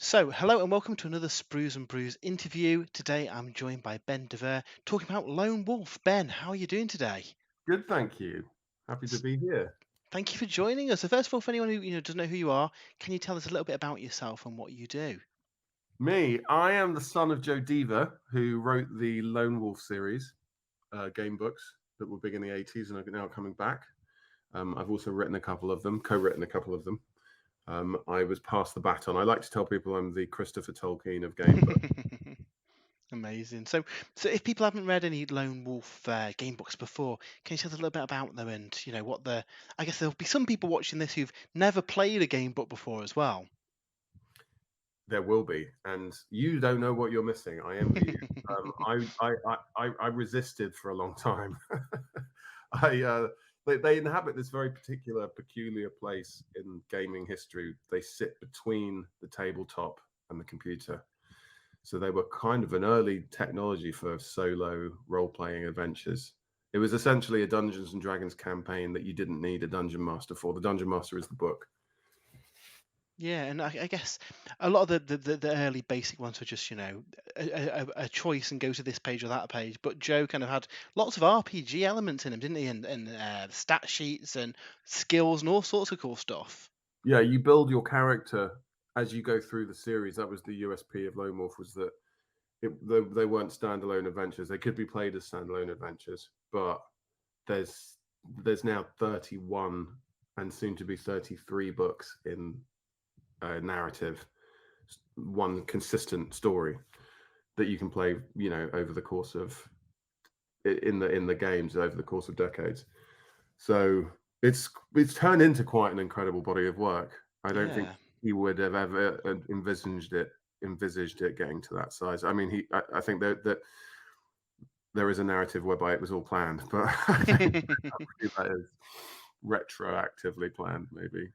So, hello and welcome to another Sprues and Brews interview. Today I'm joined by Ben Devere talking about Lone Wolf. Ben, how are you doing today? Good, thank you. Happy to S- be here. Thank you for joining us. So, first of all, for anyone who doesn't know who you are, can you tell us a little bit about yourself and what you do? Me, I am the son of Joe Deaver, who wrote the Lone Wolf series, game books that were big in the 80s and are now coming back. I've also written a couple of them, co-written a couple of them. I was passed the baton. I like to tell people I'm the Christopher Tolkien of game books. Amazing. So if people haven't read any Lone Wolf game books before, can you tell us a little bit about them and what the? I guess there'll be some people watching this who've never played a game book before as well. There will be, and you don't know what you're missing. I envy you. I resisted for a long time. I they inhabit this very particular, peculiar place in gaming history. They sit between the tabletop and the computer, so they were kind of an early technology for solo role-playing adventures. It was essentially a Dungeons and Dragons campaign that you didn't need a dungeon master for. The dungeon master is the book. Yeah, and I guess a lot of the early basic ones were just, a choice and go to this page or that page. But Joe kind of had lots of RPG elements in him, didn't he? And stat sheets and skills and all sorts of cool stuff. Yeah, you build your character as you go through the series. That was the USP of Lone Wolf, was that they weren't standalone adventures. They could be played as standalone adventures, but there's there's now 31 and soon to be 33 books in narrative, one consistent story that you can play, over the course of in the games over the course of decades. So it's turned into quite an incredible body of work. I don't think Yeah. he would have ever envisaged it getting to that size. I mean, I think that there is a narrative whereby it was all planned, but I think that is retroactively planned, maybe.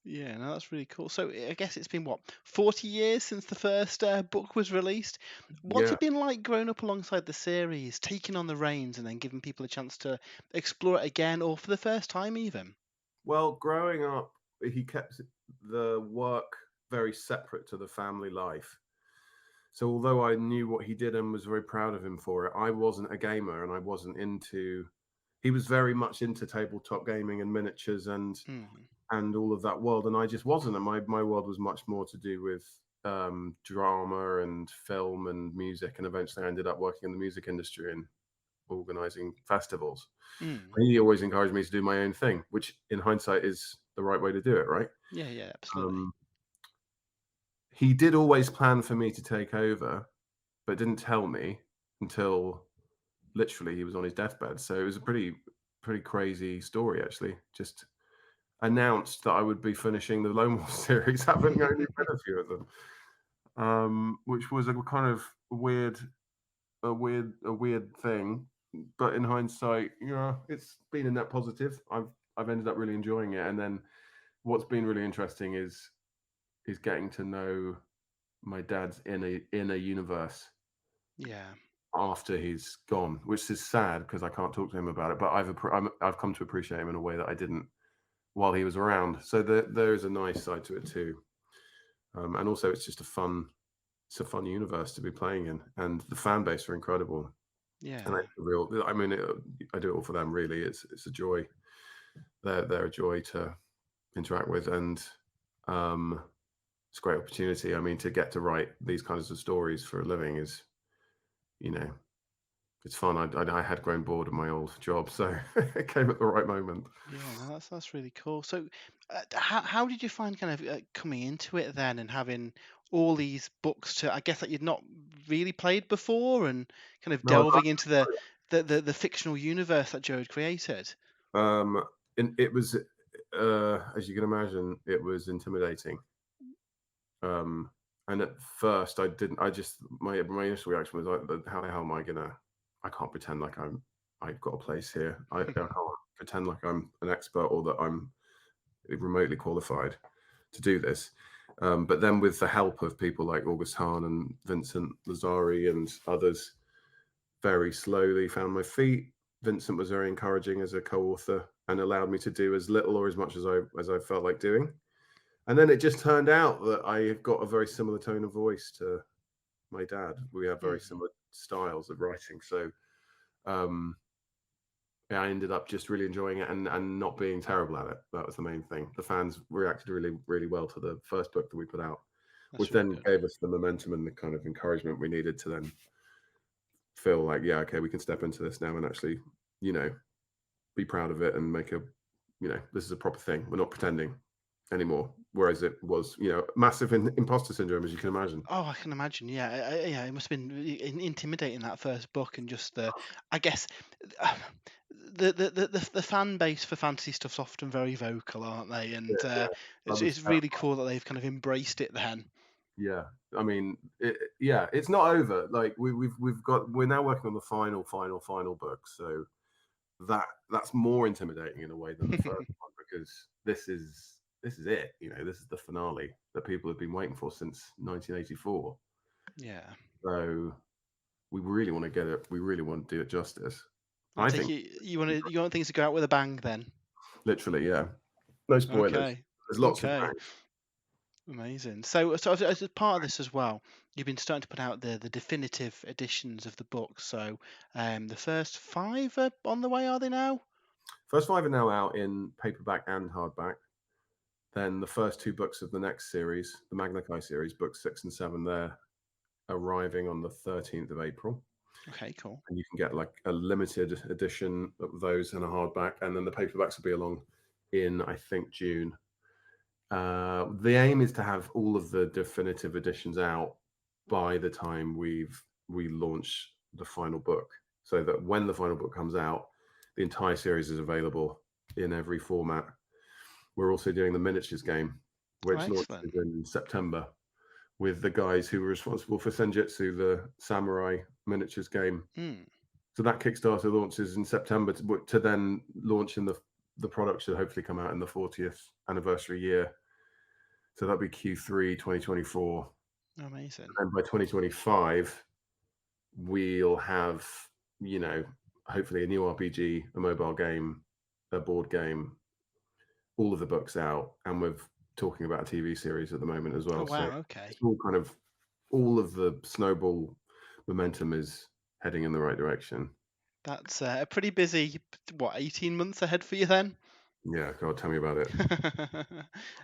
Yeah, no, that's really cool. So I guess it's been what, 40 years since the first book was released. What's Yeah. it been like growing up alongside the series, taking on the reins and then giving people a chance to explore it again or for the first time even? Well, growing up, he kept the work very separate to the family life. So although I knew what he did and was very proud of him for it, I wasn't a gamer and I wasn't into. He was very much into tabletop gaming and miniatures Hmm. and all of that world, and I just wasn't. And my world was much more to do with drama and film and music. And eventually, I ended up working in the music industry and organizing festivals. Mm. And he always encouraged me to do my own thing, which in hindsight is the right way to do it, right? Yeah, yeah, absolutely. Um, he did always plan for me to take over, but didn't tell me until literally he was on his deathbed. So it was a pretty crazy story, actually. Just announced that I would be finishing the Lone Wolf series, having only read a few of them, which was a kind of weird thing. But in hindsight, it's been a net positive. I've ended up really enjoying it. And then what's been really interesting is getting to know my dad's inner universe Yeah. after he's gone, which is sad because I can't talk to him about it. But I've come to appreciate him in a way that I didn't while he was around. So there is a nice side to it too, and also it's a fun universe to be playing in, and the fan base are incredible. And Yeah. it's a real, I mean, I do it all for them. Really, it's a joy. They're a joy to interact with, and um, it's a great opportunity. I mean, to get to write these kinds of stories for a living is, you know, it's fun. I had grown bored of my old job, so it came at the right moment. Yeah, no, that's really cool. So, how did you find kind of coming into it then and having all these books to, I guess that you'd not really played before and kind of No, delving into the fictional universe that Joe had created? um, and it was, as you can imagine, it was intimidating. Um, and at first, I didn't. I just my initial reaction was like, "But how the hell am I gonna? I can't pretend like I've got a place here. I can't pretend like I'm an expert or that I'm remotely qualified to do this." But then, with the help of people like August Hahn and Vincent Lazari and others, very slowly found my feet. Vincent was very encouraging as a co-author and allowed me to do as little or as much as I felt like doing. And then it just turned out that I've got a very similar tone of voice to my dad. We have very Mm, similar styles of writing. So um, yeah, I ended up just really enjoying it and not being terrible at it. That was the main thing. The fans reacted really, really well to the first book that we put out, that's which really then good. gave us the momentum and the kind of encouragement we needed to then feel like, yeah, okay, we can step into this now and actually, you know, be proud of it and make a, this is a proper thing. We're not pretending anymore. Whereas it was, massive imposter syndrome, as you can imagine. Oh, I can imagine. Yeah, yeah. It must have been intimidating that first book, and just I guess, the fan base for fantasy stuff's often very vocal, aren't they? Yeah, And yeah. I was it's really cool that they've kind of embraced it then. Yeah, I mean, yeah, it's not over. Like we're now working on the final book. So that's more intimidating in a way than the first one because this is it. This is the finale that people have been waiting for since 1984. Yeah, So we really want to get it. We really want to do it justice. I I take think it you want things to go out with a bang then. literally, yeah. No spoilers. Okay, There's lots of okay. bangs. Amazing. So as a part of this as well, you've been starting to put out the definitive editions of the books. So the first five are on the way, are they now? First five are now out in paperback and hardback. Then the first two books of the next series, the Magna Chi series, books 6 and 7, they're arriving on the 13th of April. Okay, cool. And you can get like a limited edition of those and a hardback. And then the paperbacks will be along in, I think, June. The aim is to have all of the definitive editions out by the time we launch the final book, so that when the final book comes out, the entire series is available in every format. We're also doing the miniatures game, Oh, which excellent. launches in September with the guys who were responsible for Senjutsu, the samurai miniatures game. Mm. So that Kickstarter launches in September to then launch in the product should hopefully come out in the 40th anniversary year. So that'll be Q3 2024. Amazing. And by 2025, we'll have, you know, hopefully a new RPG, a mobile game, a board game, all of the books out. And we're talking about a TV series at the moment as Oh well. So wow. it's Okay. all kind of, all of the snowball momentum is heading in the right direction. That's a pretty busy, what, 18 months ahead for you then? Yeah, God, tell me about it.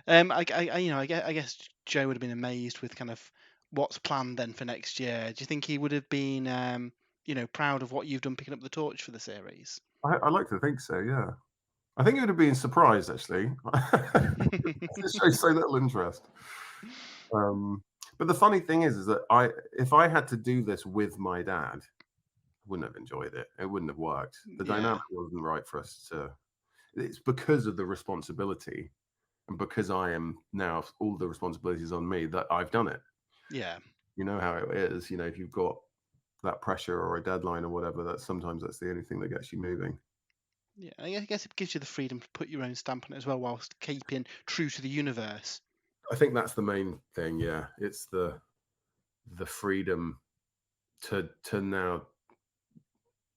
I guess Joe would have been amazed with kind of what's planned then for next year. Do you think he would have been, proud of what you've done picking up the torch for the series? I like to think so, yeah. I think it would have been surprised actually. It shows so little interest. But the funny thing is that if I had to do this with my dad, I wouldn't have enjoyed it. It wouldn't have worked. The Yeah, dynamic wasn't right for us to. It's because of the responsibility, and because I am now all the responsibilities on me that I've done it. yeah, You know how it is. If you've got that pressure or a deadline or whatever, that's the only thing that gets you moving. yeah. I guess it gives you the freedom to put your own stamp on it as well, whilst keeping true to the universe. I think that's the main thing. Yeah, it's the freedom to now.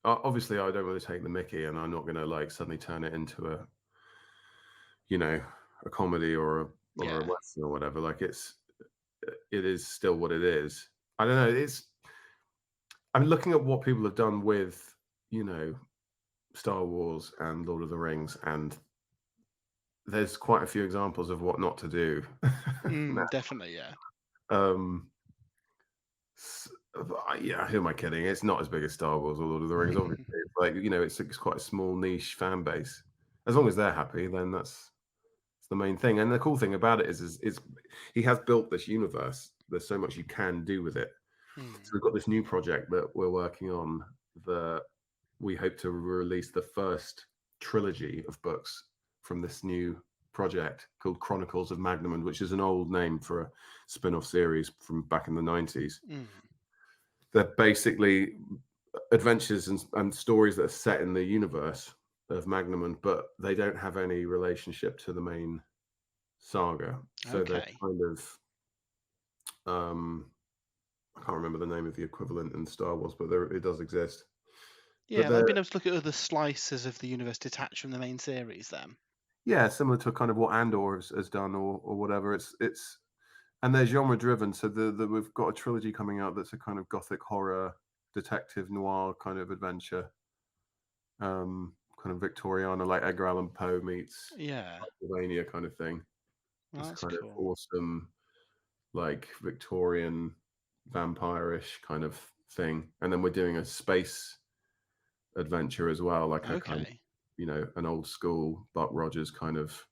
Obviously, I don't want to take the Mickey, and I'm not going to like suddenly turn it into you know a comedy or a Yeah, western or whatever. Like it is still what it is. I don't know. I'm looking at what people have done with you know Star Wars and Lord of the Rings, and there's quite a few examples of what not to do. Now, definitely. Yeah, um, yeah, who am I kidding? It's not as big as Star Wars or Lord of the Rings. Obviously, it's like it's quite a small niche fan base. As long as they're happy, then that's the main thing. And the cool thing about it is he has built this universe. There's so much you can do with it. So Hmm. we've got this new project that we're working on that we hope to release the first trilogy of books from this new project called Chronicles of Magnamund, which is an old name for a spin-off series from back in the 90s. Hmm. They're basically adventures and stories that are set in the universe of Magnamund, but they don't have any relationship to the main saga. So they're Okay. kind of I can't remember the name of the equivalent in Star Wars, but it does exist. But Yeah, like they're being able to look at other slices of the universe detached from the main series then. Yeah, similar to kind of what Andor has done or whatever. It's and they're genre driven. So we've got a trilogy coming out that's a kind of gothic horror, detective noir kind of adventure, kind of Victoriana, like Edgar Allan Poe meets Yeah. Pennsylvania kind of thing. Well, This that's kind of cool. awesome, like Victorian vampire-ish kind of thing. And then we're doing a space adventure as well, like a kind of, Okay. an old school Buck Rogers kind of.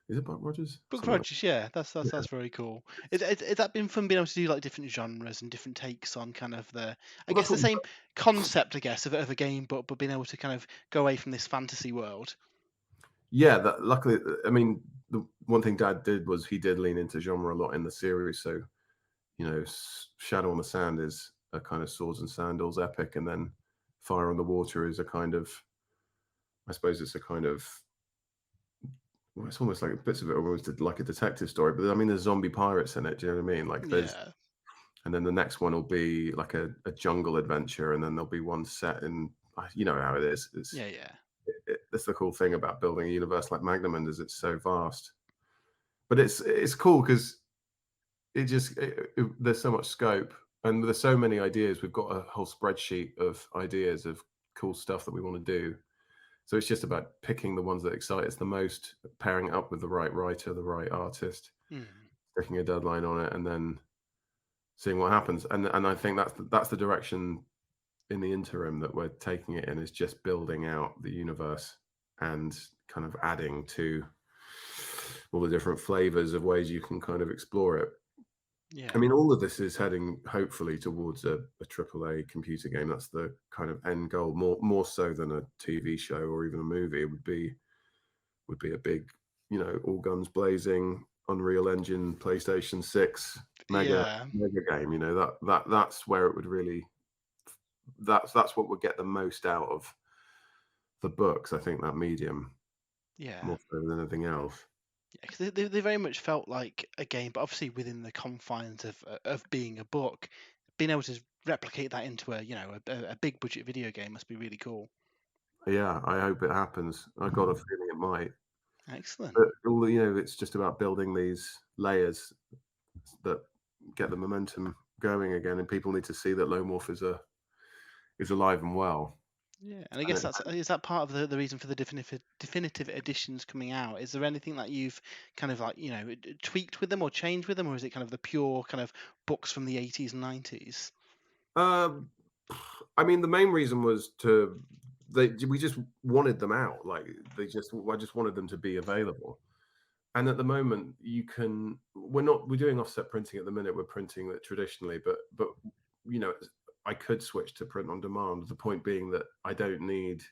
Is it Buck Rogers? Book Something like Rogers, yeah, that. that's very cool. Is that been fun being able to do like different genres and different takes on kind of I Well, guess that's the what we've same got. concept, I guess, of a game, but being able to kind of go away from this fantasy world. Yeah, that luckily, I mean, the one thing Dad did was he did lean into genre a lot in the series. So, Shadow on the Sand is a kind of swords and sandals epic, and then Fire on the Water is a kind of, I suppose it's a kind of, well, it's almost like bits of it are almost like a detective story. But I mean, there's zombie pirates in it. Do you know what I mean? Like there's, Yeah, and then the next one will be like a jungle adventure, and then there'll be one set in, you know how it is. yeah, yeah, That's the cool thing about building a universe like Magnamund is it's so vast. But it's cool because there's so much scope and there's so many ideas. We've got a whole spreadsheet of ideas of cool stuff that we want to do. So it's just about picking the ones that excite us the most, pairing it up with the right writer, the right artist, mm, sticking a deadline on it, and then seeing what happens. And I think that's the direction in the interim that we're taking it in, is just building out the universe and kind of adding to all the different flavors of ways you can kind of explore it. I yeah, mean, all of this is heading hopefully towards a triple A computer game. That's the kind of end goal, more so than a TV show or even a movie. It would be a big, all guns blazing, Unreal Engine, PlayStation 6, mega yeah, mega game. That's where it would really, that's what would get the most out of the books. I think that medium yeah. more so than anything else. Yeah, because they very much felt like a game, but obviously within the confines of being a book, being able to replicate that into a big budget video game must be really cool. Yeah, I hope it happens. I got a feeling it might. Excellent. But it's just about building these layers that get the momentum going again, and people need to see that Lone Wolf is alive and well. Yeah, and I And guess that's is that part of the reason for the definitive editions coming out? Is there anything that you've kind of like tweaked with them or changed with them, or is it kind of the pure kind of books from the 80s and 90s? um, I mean, the main reason was we just wanted them out. Like I just wanted them to be available. And at the moment, we're doing offset printing at the minute. We're printing it traditionally, but you know, I could switch to print on demand. The point being that I don't need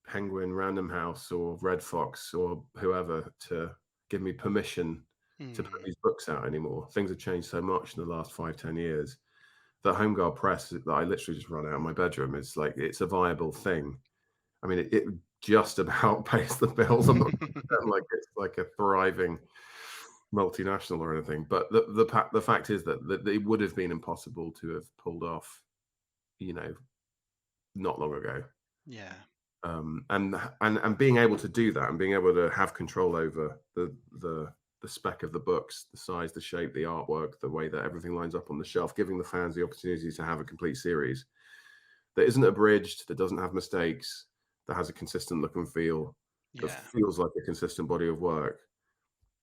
Penguin, Random House, or Red Fox, or whoever to give me permission to put Hmm. these books out anymore. Things have changed so much in the last 5, 10 years that Home Guard Press that I literally just run out of my bedroom is like it's a viable thing. I mean, it just about pays the bills. I'm not gonna pretend like it's like a thriving multinational or anything, but the fact is that it would have been impossible to have pulled off, you know, not long ago. Yeah, And being able to do that and being able to have control over the spec of the books, the size, the shape, the artwork, the way that everything lines up on the shelf, giving the fans the opportunity to have a complete series that isn't abridged, that doesn't have mistakes, that has a consistent look and feel, that yeah, feels like a consistent body of work.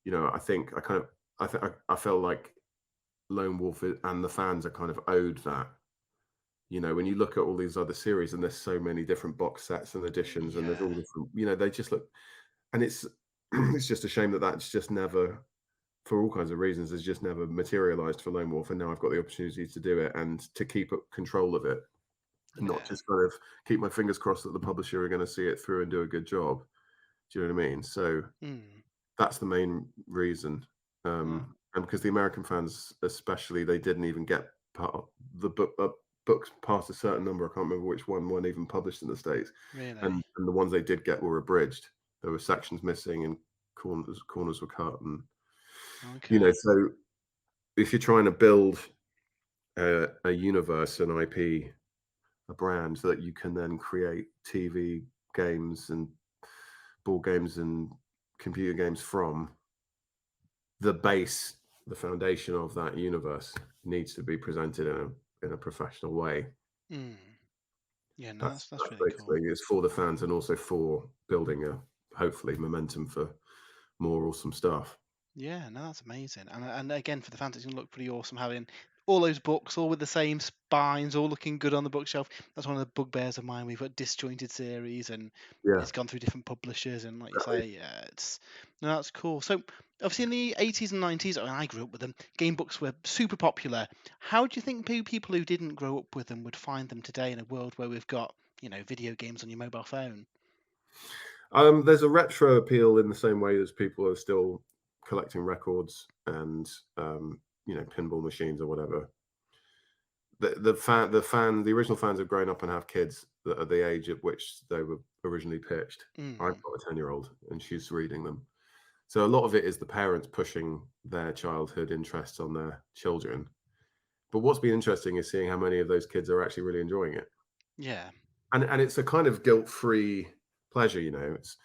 I think I feel like Lone Wolf and the fans are kind of owed that. When you look at all these other series and there's so many different box sets and editions and there's all yeah, different, they just look, and it's it's just a shame that that's just never, for all kinds of reasons, has just never materialized for Lone Wolf. And now I've got the opportunity to do it and to keep control of it and not yeah. just kind of keep my fingers crossed that the publisher are going to see it through and do a good job. Do you know what I mean? So Mm. that's the main reason. Oh, And because the American fans, especially, they didn't even get part the books past a certain number. I can't remember which one weren't even published in the States, really? and the ones they did get were abridged. There were sections missing and corners were cut, and Okay. so if you're trying to build a universe, an IP, a brand that you can then create TV, games, and board games and computer games from, the base, the foundation of that universe needs to be presented in a professional way. Mm. Yeah, no, That's that's that's really cool. basically it's for the fans and also for building a hopefully momentum for more awesome stuff. Yeah, no, that's amazing. And again, for the fans, it's gonna look pretty awesome having all those books, all with the same spines, all looking good on the bookshelf. That's one of the bugbears of mine. We've got disjointed series, and Yeah. it's gone through different publishers. And like you say, yeah, it's no, that's cool. So obviously in the 80s and 90s, when I grew up with them, game books were super popular. How do you think people who didn't grow up with them would find them today in a world where we've got, video games on your mobile phone? There's a retro appeal in the same way as people are still collecting records and pinball machines or whatever. The original fans have grown up and have kids that are the age at which they were originally pitched. I've Mm. got a 10-year-old and she's reading them. So a lot of it is the parents pushing their childhood interests on their children. But what's been interesting is seeing how many of those kids are actually really enjoying it. Yeah. And it's a kind of guilt-free pleasure, It's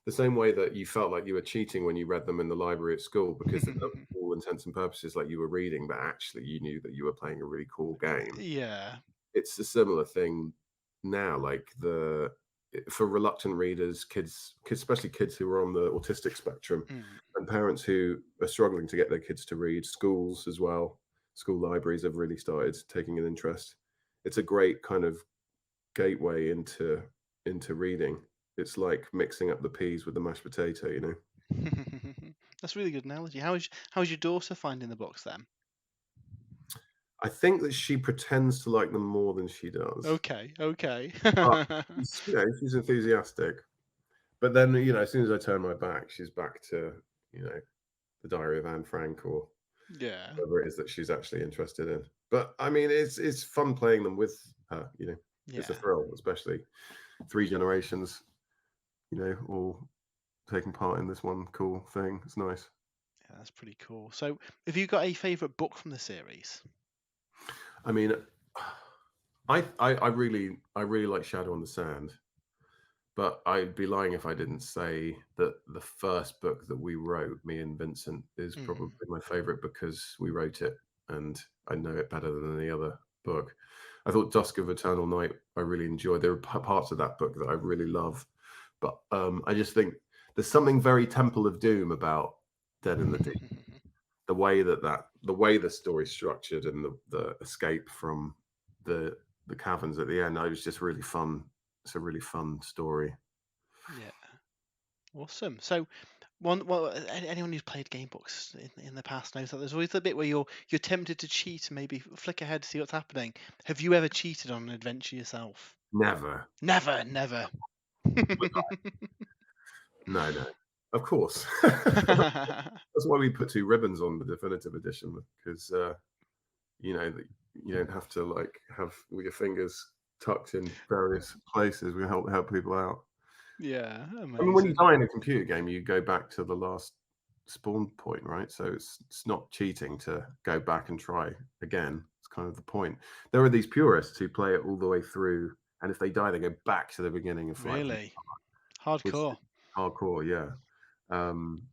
the same way that you felt like you were cheating when you read them in the library at school because for all intents and purposes, like you were reading, but actually you knew that you were playing a really cool game. Yeah. It's a similar thing now, like for reluctant readers, kids, especially kids who are on the autistic spectrum, Mm. and parents who are struggling to get their kids to read, schools as well. School libraries have really started taking an interest. It's a great kind of gateway into reading. It's like mixing up the peas with the mashed potato. That's a really good analogy. How's your daughter finding the books then? I think that she pretends to like them more than she does, Okay, okay. but she's enthusiastic. But then, as soon as I turn my back, she's back to, you know, the Diary of Anne Frank or Yeah, whatever it is that she's actually interested in. But I mean, it's fun playing them with her. It's a yeah, thrill, especially three generations, all taking part in this one cool thing. It's nice. yeah. That's pretty cool. So, have you got a favorite book from the series? I mean, I really like Shadow on the Sand. But I'd be lying if I didn't say that the first book that we wrote, me and Vincent, is probably Mm. my favorite because we wrote it and I know it better than any other book. I thought Dusk of Eternal Night I really enjoyed. There are parts of that book that I really love, but I just think there's something very Temple of Doom about Dead in the Deep. The way the story's structured and the escape from the caverns at the end, it was just really fun. It's a really fun story. Yeah, awesome. So, anyone who's played game books in the past knows that there's always the bit where you're tempted to cheat and maybe flick ahead to see what's happening. Have you ever cheated on an adventure yourself? Never. Never, never. No, no. Of course. That's why we put two ribbons on the definitive edition because that you don't have to like have with your fingers tucked in various places. We help people out. Yeah, I mean, when you amazing. die in a computer game, you go back to the last spawn point, right? So it's not cheating to go back and try again. It's kind of the point. There are these purists who play it all the way through, and if they die, they go back to the beginning and fight from, Really which is hardcore. hardcore, yeah. Um,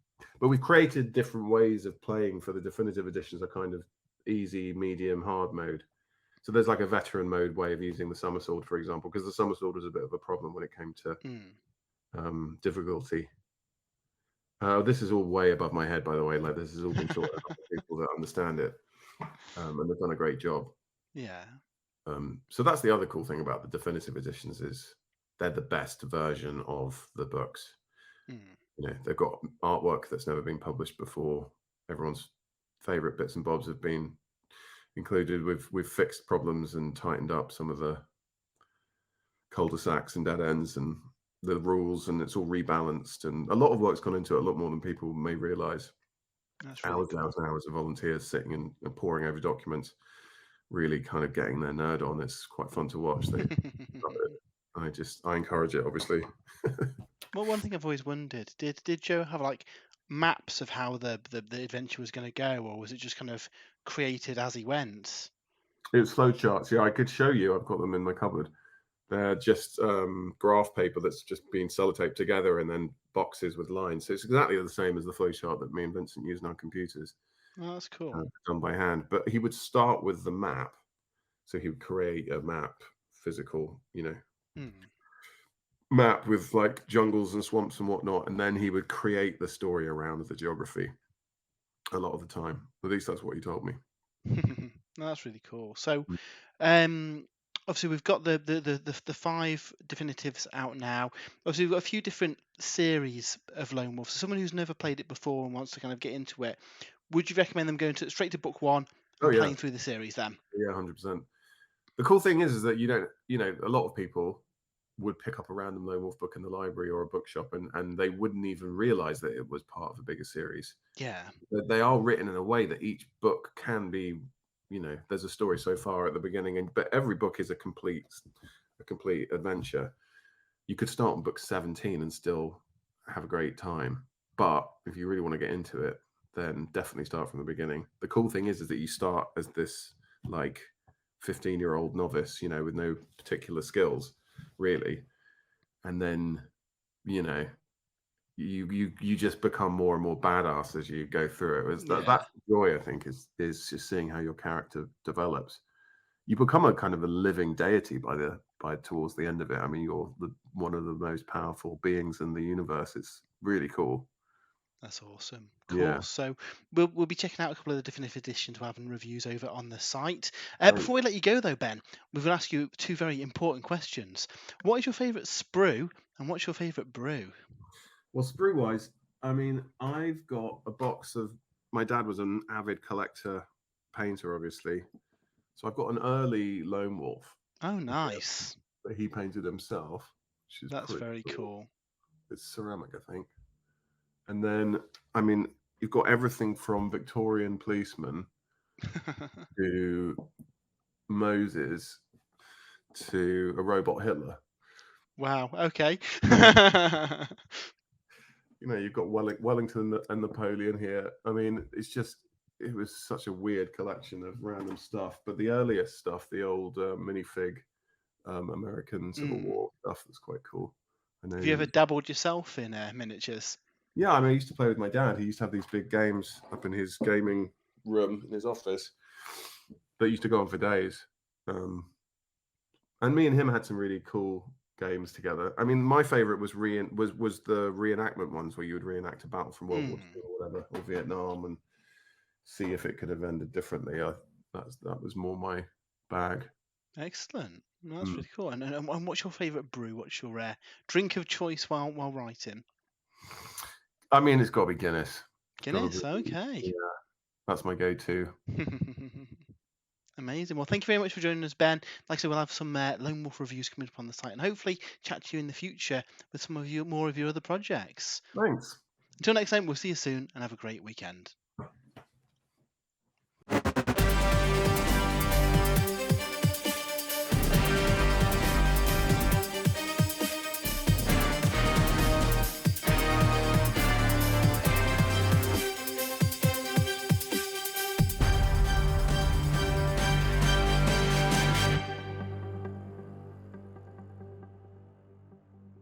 but we've created different ways of playing for the definitive editions, a kind of easy, medium, hard mode. So there's like a veteran mode way of using the summer sword, for example, because the summer sword was a bit of a problem when it came to Mm. difficulty. This is all way above my head, by the way. Like this has all been sorted out by people that understand it, and they've done a great job. Yeah. So that's the other cool thing about the definitive editions is they're the best version of the books. Mm. They've got artwork that's never been published before. Everyone's favorite bits and bobs have been included. We've fixed problems and tightened up some of the cul-de-sacs and dead ends and the rules, and it's all rebalanced. And a lot of work's gone into it, a lot more than people may realize. That's really Hours and hours cool. and hours of volunteers sitting and poring over documents, really kind of getting their nerd on. It's quite fun to watch. They love it. I encourage it, obviously. Well, one thing I've always wondered, did Joe have like maps of how the adventure was going to go, or was it just kind of created as he went? It was flow charts. Yeah, I could show you. I've got them in my cupboard. just graph paper that's just been sellotaped together and then boxes with lines. So it's exactly the same as the flowchart that me and Vincent use on our computers, Oh, that's cool. done by hand. But he would start with the map. So he would create a map, physical, Hmm. map with like jungles and swamps and whatnot. And then he would create the story around the geography a lot of the time. At least that's what he told me. No, that's really cool. So, Mm. um, obviously we've got the five definitives out now. Obviously we've got a few different series of Lone Wolf. So someone who's never played it before and wants to kind of get into it, would you recommend them going straight to book one Oh and yeah, playing through the series then? yeah, 100%. The cool thing is that you don't, a lot of people would pick up a random lone wolf book in the library or a bookshop, and they wouldn't even realize that it was part of a bigger series. Yeah, They are written in a way that each book can be, there's a story so far at the beginning, but every book is a complete adventure. You could start on book 17 and still have a great time, but if you really want to get into it, then definitely start from the beginning. The cool thing is that you start as this like 15-year-old novice, with no particular skills really, and then you know you just become more and more badass as you go through it. yeah, That's the joy, I think, is just seeing how your character develops. You become a kind of a living deity by towards the end of it. I mean, you're one of the most powerful beings in the universe. It's really cool. that's awesome. Cool. Yeah. So we'll be checking out a couple of the definitive editions we're having reviews over on the site. Thanks. Before we let you go though, Ben, we're going to ask you two very important questions. What is your favourite sprue and what's your favourite brew? Well, sprue wise, I mean, I've got a box of. My dad was an avid collector, painter, obviously. So I've got an early lone wolf Oh, nice. that he painted himself, which is That's pretty very cool. cool. It's ceramic, I think. And then, I mean, you've got everything from Victorian policemen to Moses to a robot Hitler. Wow. Okay. You've got Wellington and Napoleon here. I mean, it was such a weird collection of random stuff. But the earliest stuff, the old minifig American Civil Mm. War stuff, that's quite cool. I Have you ever know. dabbled yourself in miniatures? Yeah, I mean, I used to play with my dad. He used to have these big games up in his gaming room in his office that used to go on for days. Um, and me and him had some really cool games together. I mean, my favorite was the reenactment ones where you would reenact a battle from World War Mm. II or whatever, or Vietnam, and see if it could have ended differently. That was more my bag. Excellent. No, that's Mm. really cool. And what's your favourite brew? What's your drink of choice while writing? I mean, it's got to be Guinness. It's got to Guinness. be, Okay. yeah, that's my go-to. Amazing. Well, thank you very much for joining us, Ben. Like I said, we'll have some Lone Wolf reviews coming up on the site, and hopefully chat to you in the future with some of your more of your other projects. Thanks. Until next time, we'll see you soon, and have a great weekend.